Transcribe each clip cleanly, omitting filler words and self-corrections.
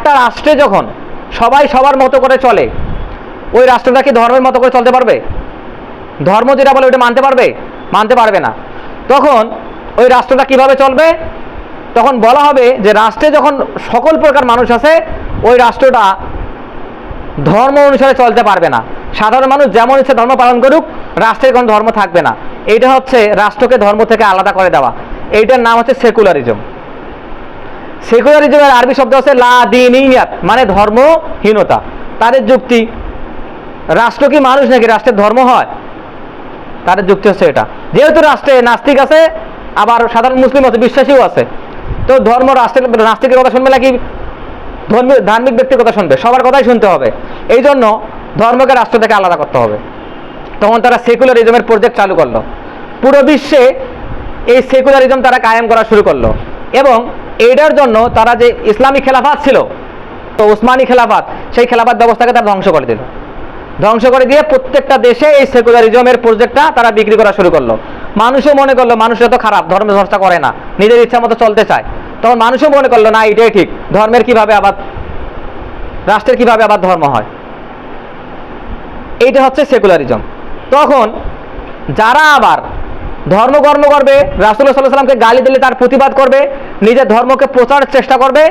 একটা রাষ্ট্রে যখন সবাই সবার মতো করে চলে, ওই রাষ্ট্রটা কি ধর্মের মতো করে চলতে পারবে? ধর্ম যেটা বলে ওটা মানতে পারবে? মানতে পারবে না। তখন ওই রাষ্ট্রটা কিভাবে চলবে? তখন বলা হবে যে রাষ্ট্রে যখন সকল প্রকার মানুষ আছে, ওই রাষ্ট্রটা ধর্ম অনুসারে চলতে পারবে না। সাধারণ মানুষ যেমন ইচ্ছে ধর্ম পালন করুক, রাষ্ট্রের কোনো ধর্ম থাকবে না। এইটা হচ্ছে রাষ্ট্রকে ধর্ম থেকে আলাদা করে দেওয়া। এইটার নাম হচ্ছে সেকুলারিজম। সেকুলারিজমের আরবি শব্দ হচ্ছে লা দিনিয়াত, মানে ধর্মহীনতা। তাদের যুক্তি, রাষ্ট্র কি মানুষ নাকি রাষ্ট্রের ধর্ম হয়? তাদের যুক্তি হচ্ছে এটা, যেহেতু রাষ্ট্রে নাস্তিক আছে, আবার সাধারণ মুসলিম আছে, বিশ্বাসীও আছে, তো ধর্ম রাষ্ট্রের নাস্তিকের কথা শুনবে নাকি ধার্মিক ব্যক্তির কথা শুনবে? সবার কথাই শুনতে হবে। এই জন্য ধর্মকে রাষ্ট্র থেকে আলাদা করতে হবে। তখন তারা সেকুলারিজমের প্রজেক্ট চালু করলো। পুরো বিশ্বে এই সেকুলারিজম তারা কায়েম করা শুরু করলো, এবং এইটার জন্য তারা যে ইসলামী খেলাফত ছিল, তো ওসমানী খেলাফত, সেই খেলাফত ব্যবস্থাকে তারা ধ্বংস করে দিল। ধ্বংস করে দিয়ে প্রত্যেকটা দেশে এই সেকুলারিজমের প্রজেক্টটা তারা বিক্রি করা শুরু করলো। মানুষও মনে করলো মানুষরা তো খারাপ, ধর্ম চর্চা করে না, নিজের ইচ্ছা মতো চলতে চায়। তখন মানুষও মনে করলো না, এটাই ঠিক, ধর্মের কিভাবে আবার রাষ্ট্রের কিভাবে আবার ধর্ম হয়। এইটা হচ্ছে সেকুলারিজম। তখন যারা আবার ধর্মকর্ম করবে, রাসূলুল্লাহ সাল্লাল্লাহু আলাইহি ওয়াসাল্লামকে গালি দিলে তার প্রতিবাদ করবে, নিজের ধর্মকে প্রচারের চেষ্টা করবে,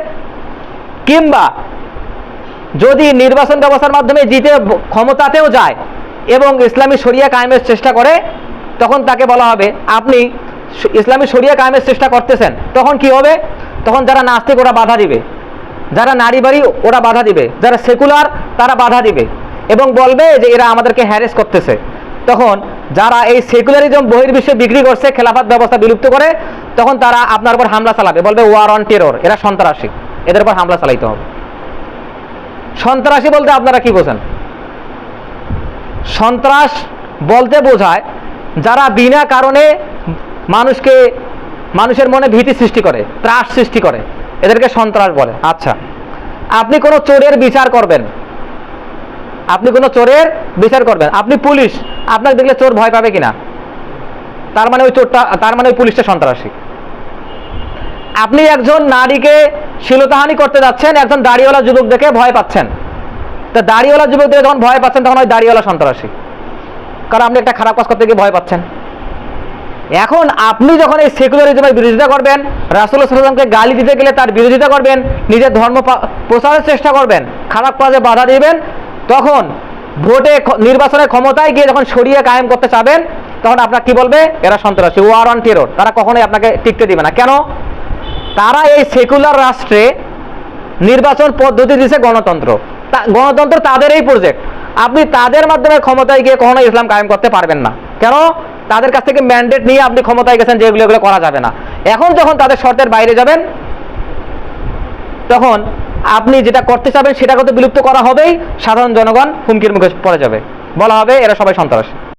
কিংবা যদি নির্বাচন ব্যবস্থার মাধ্যমে জিতে ক্ষমতাতেও যায় এবং ইসলামী শরিয়া কায়েমের চেষ্টা করে, তখন তাকে বলা হবে আপনি ইসলামী শরিয়া কায়েমের চেষ্টা করতেছেন। তখন কি হবে? তখন যারা নাস্তিক ওরা বাধা দিবে, যারা নারীবাড়ি ওরা বাধা দিবে, যারা সেকুলার তারা বাধা দিবে, এবং বলবে যে এরা আমাদেরকে হ্যারেস করতেছে। তখন যারা এই সেকুলারিজম বহির্বিশ্বে বিক্রি করছে, খেলাফত ব্যবস্থা বিলুপ্ত করে, তখন তারা আপনার উপর হামলা চালাবে, বলবে ওয়ার অন টেরর, এরা সন্ত্রাসী, এদের উপর হামলা চালাইতে হবে। সন্ত্রাসী বলতে আপনারা কি বোঝেন? সন্ত্রাস বলতে বোঝায় যারা বিনা কারণে মানুষের মনে ভীতি সৃষ্টি করে, ত্রাস সৃষ্টি করে, এদেরকে সন্ত্রাস বলে। আচ্ছা, আপনি কোনো চোরের বিচার করবেন, আপনি কোনো চোরের বিচার করবেন, আপনি পুলিশ, আপনাকে দেখলে চোর ভয় পাবে কিনা? তার মানে ওই চোরটা, তার মানে ওই পুলিশটা সন্ত্রাসী। আপনি একজন নারীকে শ্লীলতাহানি করতে যাচ্ছেন, একজন দাড়িওয়ালা যুবক দেখে ভয় পাচ্ছেন, তা দাড়িওয়ালা যুবক দেখে যখন ভয় পাচ্ছেন, তখন ওই দাড়িওয়ালা সন্ত্রাসী, কারণ আপনি একটা খারাপ কাজ করতে গিয়ে ভয় পাচ্ছেন। এখন আপনি যখন এই সেকুলারিজমের বিরোধিতা করবেন, রাসূলুল্লাহ সাল্লাল্লাহু আলাইহি ওয়াসাল্লামকে গালি দিতে গেলে তার বিরোধিতা করবেন, নিজের ধর্ম প্রচারের চেষ্টা করবেন, খারাপ কাজে বাধা দিবেন, তখন ভোটে নির্বাচনে ক্ষমতায় গিয়ে যখন শরিয়া কায়েম করতে চাবেন, তখন আপনার কি বলবে? এরা সন্ত্রাসী, ওয়ার অন টেরর। তারা কখনোই আপনাকে টিকতে দিবে না। কেন? তারা এই সেকুলার রাষ্ট্রে নির্বাচন পদ্ধতি দিয়েছে গণতন্ত্র, গণতন্ত্র তাদের এই প্রজেক্ট। আপনি তাদের মাধ্যমে ক্ষমতায় গিয়ে কখনো ইসলাম কায়েম করতে পারবেন না। কেন? তাদের কাছ থেকে ম্যান্ডেট নিয়ে আপনি ক্ষমতায় গেছেন, যেগুলো এগুলো করা যাবে না। এখন যখন তাদের শর্তের বাইরে যাবেন, তখন আপনি যেটা করতে চাবেন সেটা করতে বিলুপ্ত করা হবেই, সাধারণ জনগণ হুমকির মুখে পড়ে যাবে, বলা হবে এরা সবাই সন্ত্রাসী।